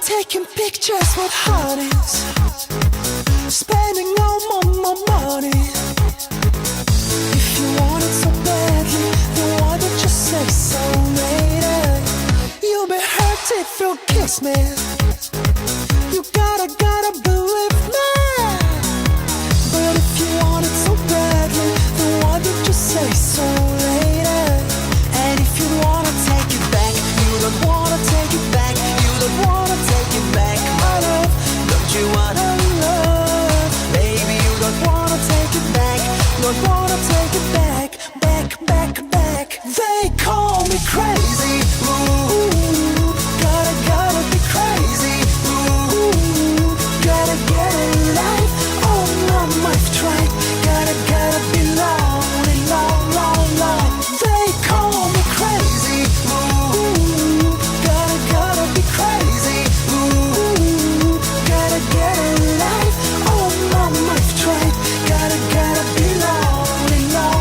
Taking pictures with hotties, spending all my money. If you want it so badly, then why don't you say so later? You'll be hurt if you kiss me. You gotta believe me. But if you want it so badly, then why don't you say so later? And if you wanna take it back, you don't wanna take it back. You don't wanna take it back, my love. Don't you wanna love? Baby, you don't wanna take it back. Don't wanna take it back, back. They call me crazy. Ooh, gotta be crazy. Ooh, gotta get a life. Oh, mom, I've tried. Gotta be lonely, long. They call me crazy. Ooh, gotta be crazy. Ooh, gotta get a life. Oh, mom, I've tried. Gotta be lonely, long.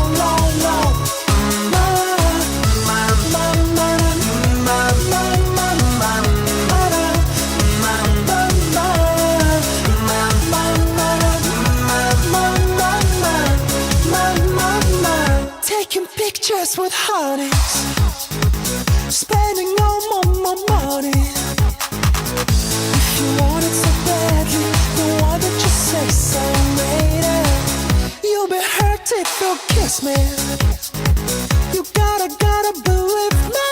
Taking pictures with hotties, spending all my money. If you want it so badly, then why don't you say so later? You'll be hurt if you kiss me. You gotta believe me.